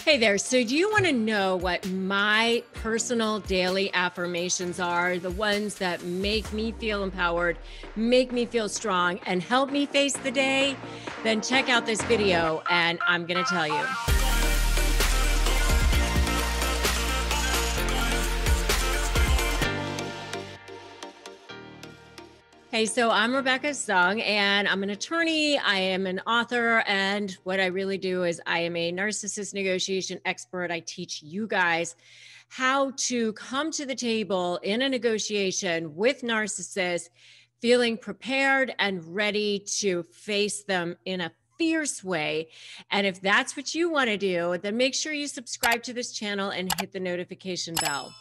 Hey there. So, do you want to know what my personal daily affirmations are? The ones that make me feel empowered, make me feel strong, and help me face the day? Then check out this video and I'm going to tell you. Hey, so I'm Rebecca Zung, and I'm an attorney. I am an author. And what I really do is I am a narcissist negotiation expert. I teach you guys how to come to the table in a negotiation with narcissists, feeling prepared and ready to face them in a fierce way. And if that's what you want to do, then make sure you subscribe to this channel and hit the notification bell.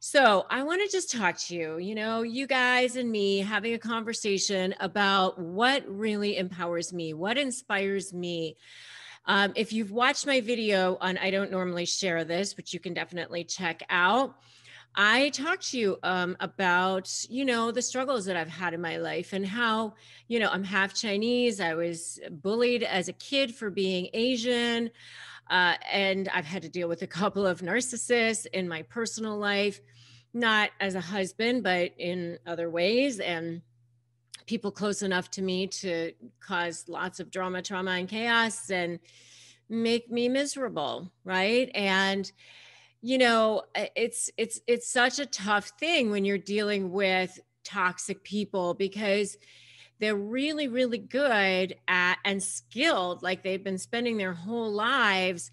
So, I want to just talk to you, you guys and me having a conversation about what really empowers me, what inspires me. If you've watched my video on I don't normally share this, but you can definitely check out, I talked to you about, the struggles that I've had in my life and how, I'm half Chinese. I was bullied as a kid for being Asian. And I've had to deal with a couple of narcissists in my personal life, not as a husband, but in other ways. And people close enough to me to cause lots of drama, trauma, and chaos and make me miserable. Right. And, it's such a tough thing when you're dealing with toxic people because they're really, really good at and skilled, like they've been spending their whole lives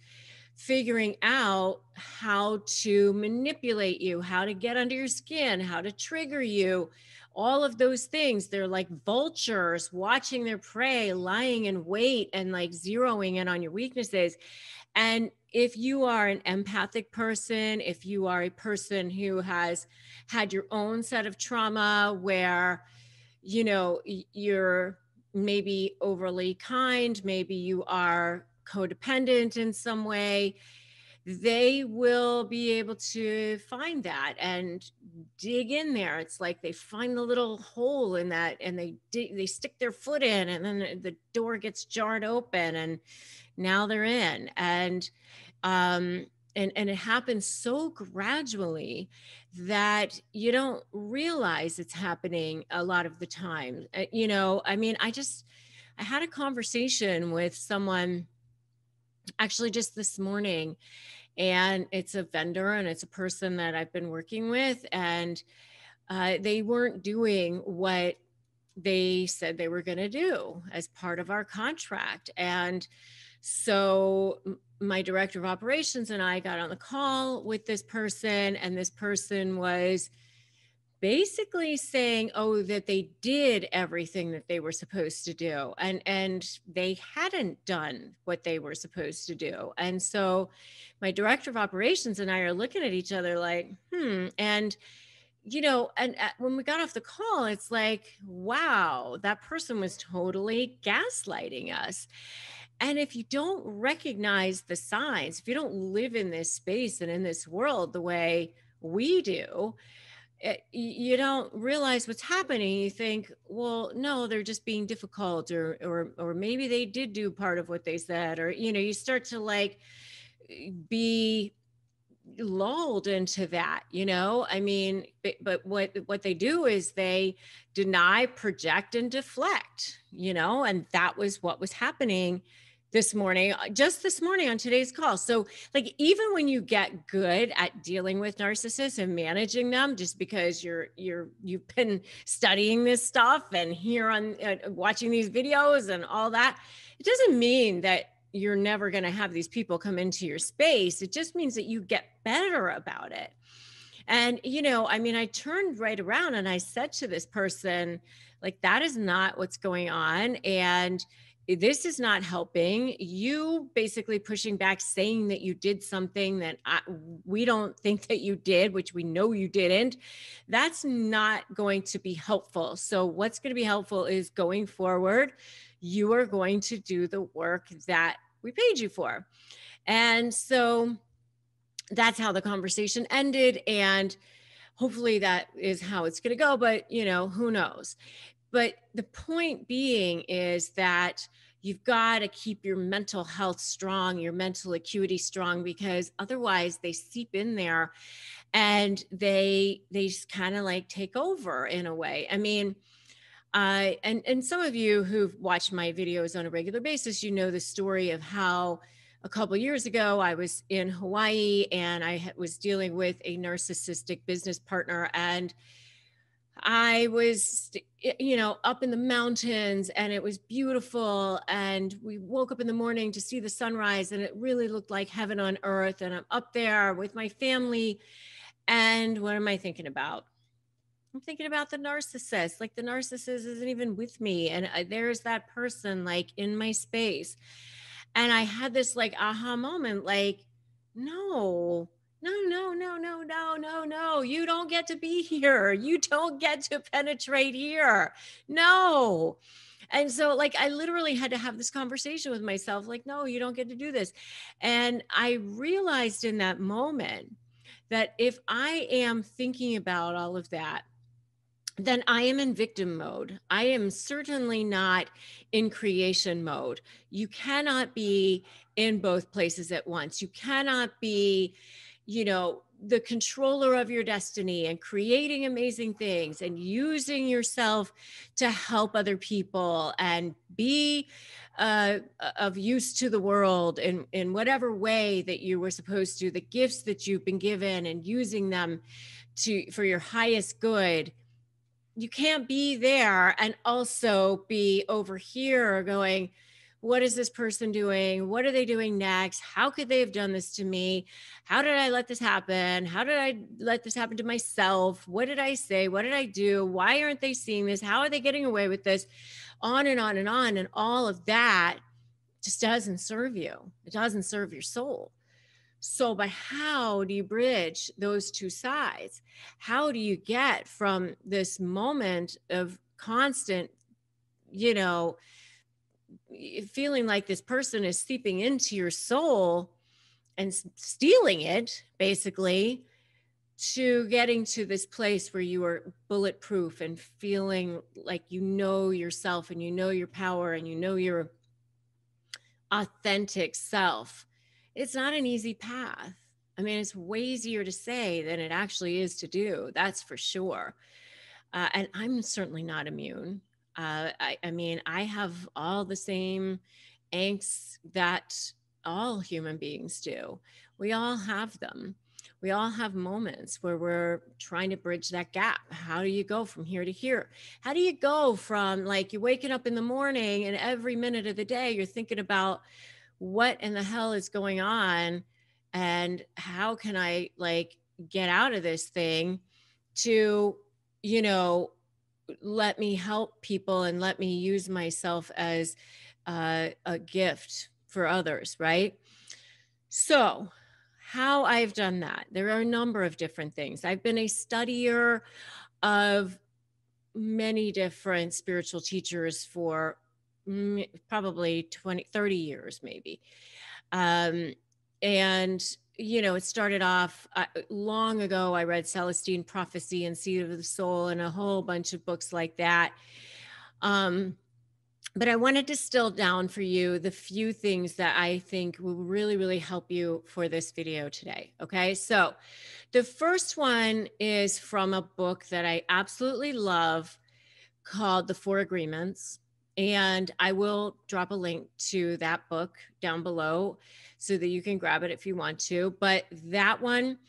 figuring out how to manipulate you, how to get under your skin, how to trigger you, all of those things. They're like vultures watching their prey, lying in wait and like zeroing in on your weaknesses. And if you are an empathic person, if you are a person who has had your own set of trauma where you're maybe overly kind, maybe you are codependent in some way, they will be able to find that and dig in there. It's like they find the little hole in that and they stick their foot in and then the door gets jarred open and now they're in. And it happens so gradually that you don't realize it's happening a lot of the time. I had a conversation with someone actually just this morning, and it's a vendor and it's a person that I've been working with, and they weren't doing what they said they were going to do as part of our contract. And so my director of operations and I got on the call with this person, and this person was basically saying, that they did everything that they were supposed to do. And they hadn't done what they were supposed to do. And so my director of operations and I are looking at each other like, and when we got off the call, it's like, wow, that person was totally gaslighting us. And if you don't recognize the signs, if you don't live in this space and in this world the way we do, you don't realize what's happening. You think, well, no, they're just being difficult, or maybe they did do part of what they said, or you start to like be lulled into that. But what they do is they deny, project, and deflect. And that was what was happening this morning, just this morning on today's call. So like, even when you get good at dealing with narcissists and managing them, just because you've been studying this stuff and here on watching these videos and all that, it doesn't mean that you're never going to have these people come into your space. It just means that you get better about it. And, I turned right around and I said to this person, like, that is not what's going on. And this is not helping. You basically pushing back, saying that you did something that we don't think that you did, which we know you didn't. That's not going to be helpful. So what's going to be helpful is going forward, you are going to do the work that we paid you for. And so that's how the conversation ended. And hopefully that is how it's going to go. But, who knows? But the point being is that You've got to keep your mental health strong, your mental acuity strong, because otherwise they seep in there and they just kind of like take over in a way. I mean, and some of you who've watched my videos on a regular basis, you know the story of how a couple years ago I was in Hawaii and I was dealing with a narcissistic business partner, and I was, up in the mountains and it was beautiful. And we woke up in the morning to see the sunrise and it really looked like heaven on earth. And I'm up there with my family. And what am I thinking about? I'm thinking about the narcissist. Like the narcissist isn't even with me. And there's that person like in my space. And I had this like aha moment, like, no, no, no, no, no, no, no, no. You don't get to be here. You don't get to penetrate here. No. And so, like, I literally had to have this conversation with myself, like, no, you don't get to do this. And I realized in that moment that if I am thinking about all of that, then I am in victim mode. I am certainly not in creation mode. You cannot be in both places at once. You cannot be, the controller of your destiny and creating amazing things and using yourself to help other people and be of use to the world in whatever way that you were supposed to, the gifts that you've been given and using them for your highest good. You can't be there and also be over here going, what is this person doing? What are they doing next? How could they have done this to me? How did I let this happen? How did I let this happen to myself? What did I say? What did I do? Why aren't they seeing this? How are they getting away with this? On and on and on. And all of that just doesn't serve you. It doesn't serve your soul. So, but how do you bridge those two sides? How do you get from this moment of constant, feeling like this person is seeping into your soul and stealing it, basically, to getting to this place where you are bulletproof and feeling like you know yourself and you know your power and you know your authentic self? It's not an easy path. I mean, it's way easier to say than it actually is to do. That's for sure. And I'm certainly not immune. I mean, I have all the same angst that all human beings do. We all have them. We all have moments where we're trying to bridge that gap. How do you go from here to here? How do you go from like you're waking up in the morning and every minute of the day you're thinking about what in the hell is going on and how can I like get out of this thing to, let me help people and let me use myself as a gift for others, right? So, how I've done that, there are a number of different things. I've been a studier of many different spiritual teachers for probably 20, 30 years, maybe. And, it started off long ago. I read Celestine Prophecy and Seed of the Soul and a whole bunch of books like that. But I want to distill down for you the few things that I think will really, really help you for this video today. Okay. So the first one is from a book that I absolutely love called The Four Agreements. And I will drop a link to that book down below so that you can grab it if you want to. But that one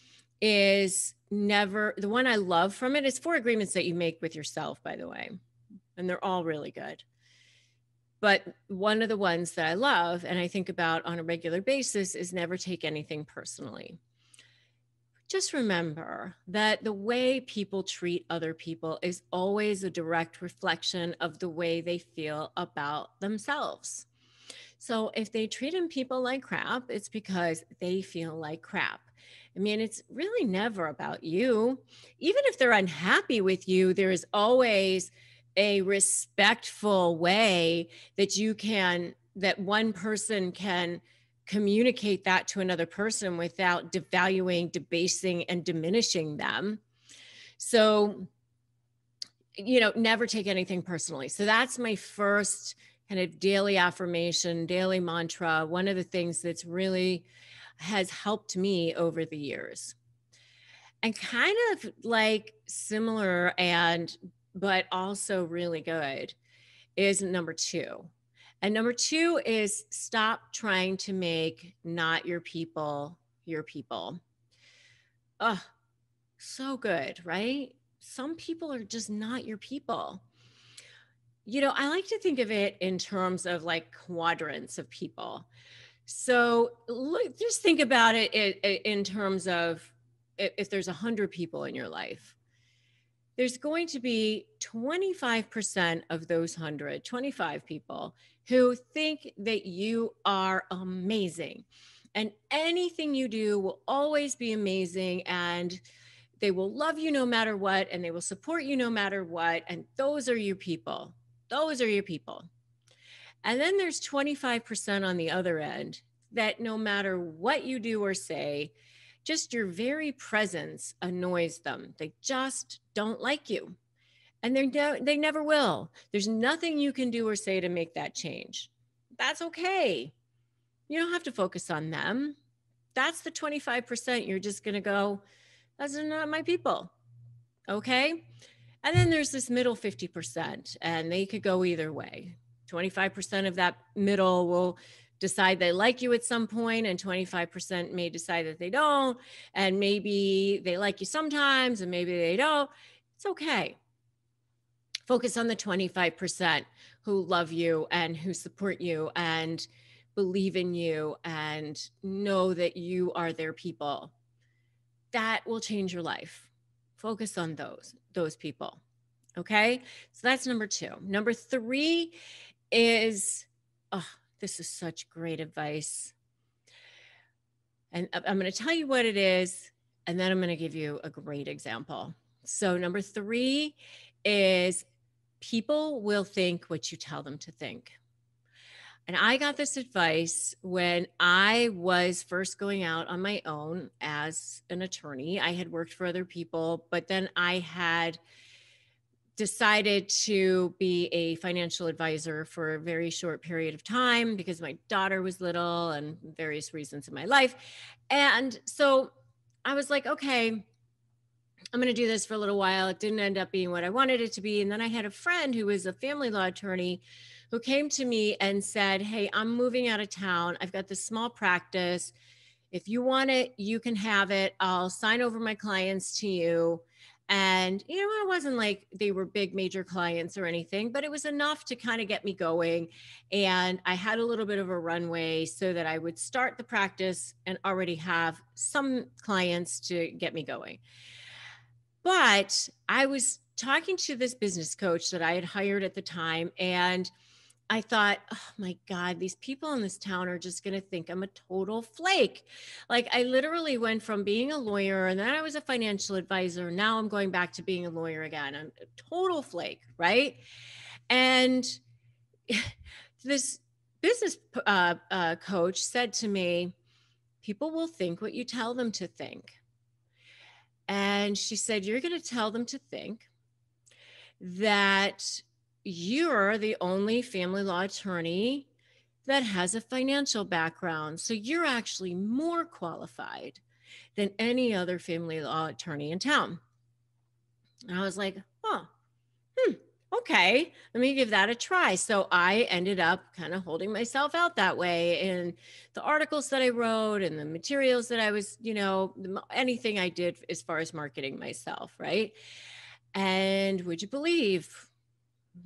is the one I love from it is 4 agreements that you make with yourself, by the way. And they're all really good. But one of the ones that I love and I think about on a regular basis is never take anything personally. Just remember that the way people treat other people is always a direct reflection of the way they feel about themselves. So if they treat people like crap, it's because they feel like crap. I mean, it's really never about you. Even if they're unhappy with you, there is always a respectful way that one person can communicate that to another person without devaluing, debasing, and diminishing them. So, never take anything personally. So that's my first kind of daily affirmation, daily mantra, one of the things that's really has helped me over the years. And kind of like similar but also really good is number two. And number two is stop trying to make not your people your people. Oh, so good, right? Some people are just not your people. I like to think of it in terms of like quadrants of people. So just think about it in terms of if there's 100 people in your life, there's going to be 25% of those 100, 25 people who think that you are amazing. And anything you do will always be amazing. And they will love you no matter what. And they will support you no matter what. And those are your people. Those are your people. And then there's 25% on the other end that no matter what you do or say, just your very presence annoys them. They just don't like you. And they never will. There's nothing you can do or say to make that change. That's okay. You don't have to focus on them. That's the 25%. You're just going to go, those are not my people. Okay. And then there's this middle 50%, and they could go either way. 25% of that middle will decide they like you at some point, and 25% may decide that they don't. And maybe they like you sometimes, and maybe they don't. It's okay. Focus on the 25% who love you and who support you and believe in you and know that you are their people. That will change your life. Focus on those people. Okay. So that's number two. Number three is, this is such great advice. And I'm going to tell you what it is, and then I'm going to give you a great example. So number three is people will think what you tell them to think. And I got this advice when I was first going out on my own as an attorney. I had worked for other people, but then I had decided to be a financial advisor for a very short period of time because my daughter was little and various reasons in my life. And so I was like, okay, I'm going to do this for a little while. It didn't end up being what I wanted it to be. And then I had a friend who was a family law attorney who came to me and said, hey, I'm moving out of town. I've got this small practice. If you want it, you can have it. I'll sign over my clients to you. And, it wasn't like they were big major clients or anything, but it was enough to kind of get me going. And I had a little bit of a runway so that I would start the practice and already have some clients to get me going. But I was talking to this business coach that I had hired at the time, and I thought, oh my God, these people in this town are just going to think I'm a total flake. Like I literally went from being a lawyer, and then I was a financial advisor. Now I'm going back to being a lawyer again. I'm a total flake, right? And this business coach said to me, people will think what you tell them to think. And she said, you're going to tell them to think that you're the only family law attorney that has a financial background. So you're actually more qualified than any other family law attorney in town. And I was like, okay, let me give that a try. So I ended up kind of holding myself out that way in the articles that I wrote and the materials that I was, anything I did as far as marketing myself, right? And would you believe,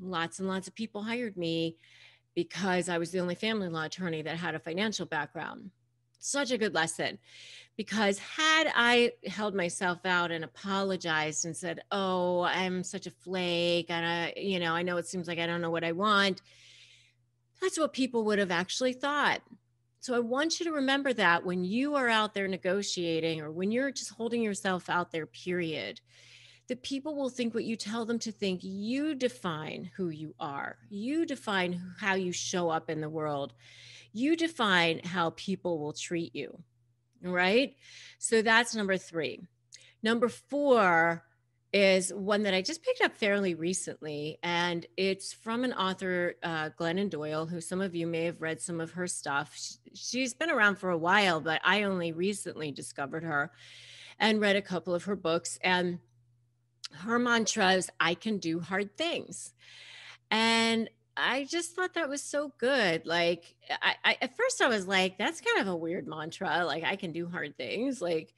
lots and lots of people hired me because I was the only family law attorney that had a financial background. Such a good lesson, because had I held myself out and apologized and said, oh, I'm such a flake, and I know it seems like I don't know what I want, that's what people would have actually thought. So I want you to remember that when you are out there negotiating, or when you're just holding yourself out there, period, that people will think what you tell them to think. You define who you are. You define how you show up in the world. You define how people will treat you, right? So that's number three. Number four is one that I just picked up fairly recently, and it's from an author, Glennon Doyle, who some of you may have read some of her stuff. She's been around for a while, but I only recently discovered her and read a couple of her books. And her mantra is, I can do hard things. And I just thought that was so good. Like, at first I was like, that's kind of a weird mantra. Like, I can do hard things. Like,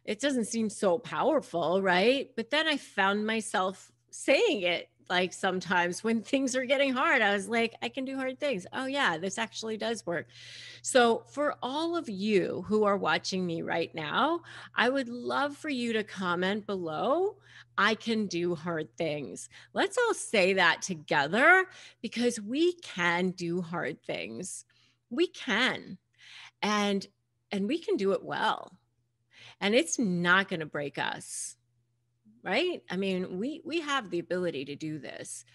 it doesn't seem so powerful, right? But then I found myself saying it like sometimes when things are getting hard. I was like, I can do hard things. Oh, yeah, this actually does work. So, for all of you who are watching me right now, I would love for you to comment below. I can do hard things. Let's all say that together because we can do hard things. We can. And we can do it well. And it's not going to break us, right? I mean, we have the ability to do this.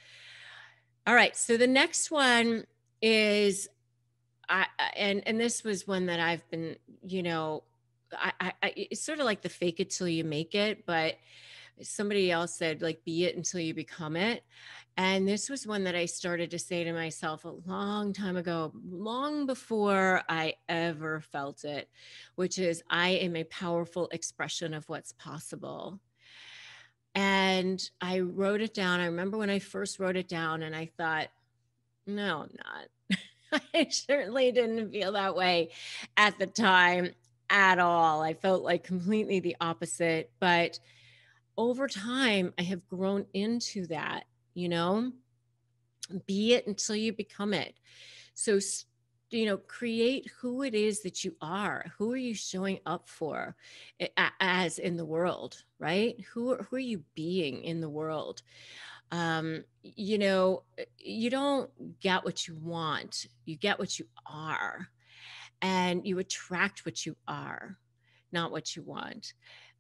All right, so the next one is and this was one that I've been, it's sort of like the fake it till you make it, but somebody else said like be it until you become it. And this was one that I started to say to myself a long time ago, long before I ever felt it, which is I am a powerful expression of what's possible. And I wrote it down. I remember when I first wrote it down and I thought, no, I'm not. I certainly didn't feel that way at the time at all. I felt like completely the opposite. But over time, I have grown into that, be it until you become it. So, create who it is that you are. Who are you showing up for as in the world, right? Who are you being in the world? You don't get what you want, you get what you are, and you attract what you are, not what you want.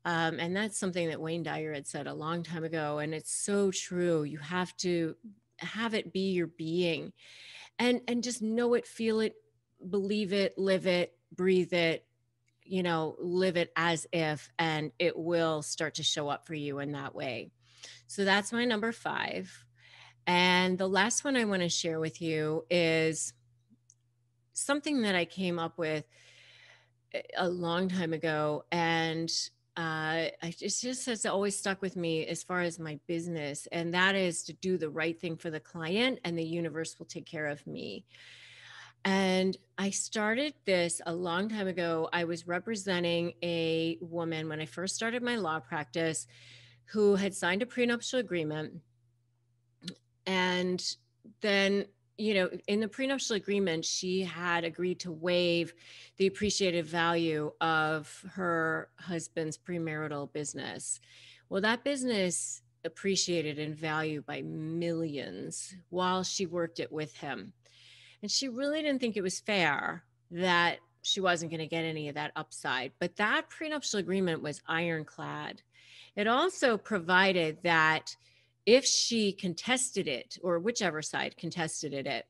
And that's something that Wayne Dyer had said a long time ago. And it's so true. You have to have it be your being and just know it, feel it, believe it, live it, breathe it, live it as if, and it will start to show up for you in that way. So that's my number 5. And the last one I want to share with you is something that I came up with a long time ago. And it's just has always stuck with me as far as my business. And that is to do the right thing for the client, and the universe will take care of me. And I started this a long time ago. I was representing a woman when I first started my law practice who had signed a prenuptial agreement. And then, in the prenuptial agreement, she had agreed to waive the appreciated value of her husband's premarital business. Well, that business appreciated in value by millions while she worked it with him. And she really didn't think it was fair that she wasn't going to get any of that upside. But that prenuptial agreement was ironclad. It also provided that if she contested it, or whichever side contested it,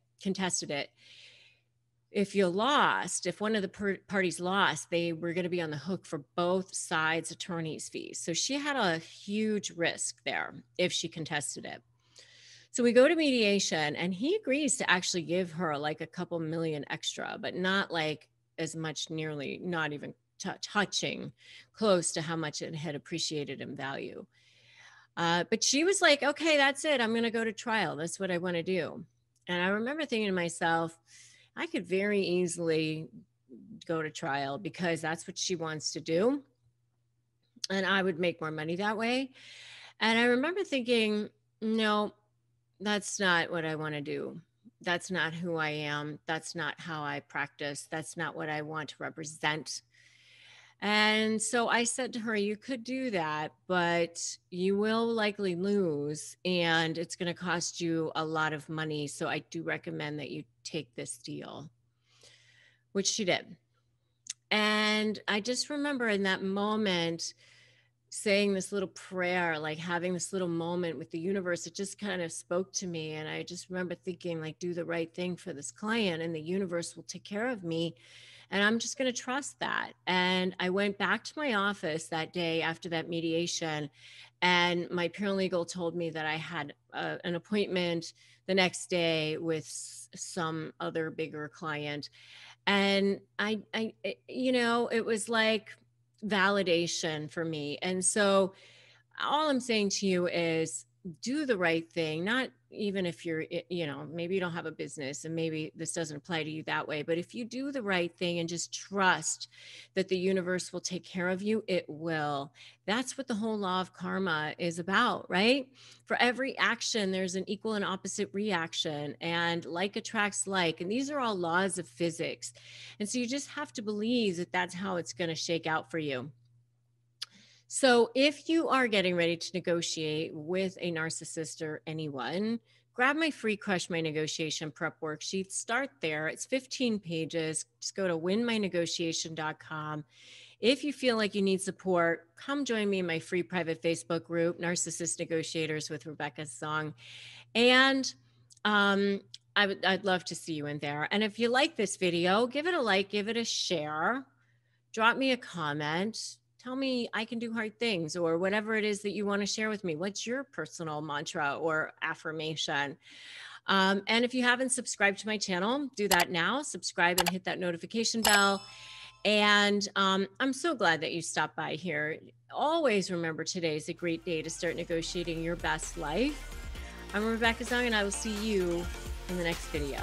if one of the parties lost, they were going to be on the hook for both sides' attorney's fees. So she had a huge risk there if she contested it. So we go to mediation, and he agrees to actually give her like a couple million extra, but not like as much, nearly not even touching close to how much it had appreciated in value. But she was like, okay, that's it. I'm going to go to trial. That's what I want to do. And I remember thinking to myself, I could very easily go to trial because that's what she wants to do. And I would make more money that way. And I remember thinking, no, that's not what I want to do. That's not who I am. That's not how I practice. That's not what I want to represent. And so I said to her, you could do that, but you will likely lose, and it's going to cost you a lot of money. So I do recommend that you take this deal, which she did. And I just remember in that moment saying this little prayer, like having this little moment with the universe. It just kind of spoke to me. And I just remember thinking, like, do the right thing for this client, and the universe will take care of me. And I'm just going to trust that. And I went back to my office that day after that mediation, and my paralegal told me that I had an appointment the next day with some other bigger client. And it was like validation for me. And so all I'm saying to you is do the right thing, not even if you're, maybe you don't have a business and maybe this doesn't apply to you that way. But if you do the right thing and just trust that the universe will take care of you, it will. That's what the whole law of karma is about, right? For every action, there's an equal and opposite reaction, and like attracts like. And these are all laws of physics. And so you just have to believe that that's how it's going to shake out for you. So, if you are getting ready to negotiate with a narcissist or anyone, grab my free Crush My Negotiation prep worksheet. Start there. It's 15 pages. Just go to winmynegotiation.com. If you feel like you need support, come join me in my free private Facebook group, Narcissist Negotiators with Rebecca Zung. And I'd love to see you in there. And if you like this video, give it a like, give it a share, drop me a comment. Tell me I can do hard things, or whatever it is that you want to share with me. What's your personal mantra or affirmation? And if you haven't subscribed to my channel, do that now. Subscribe and hit that notification bell. And I'm so glad that you stopped by here. Always remember, today is a great day to start negotiating your best life. I'm Rebecca Zung, and I will see you in the next video.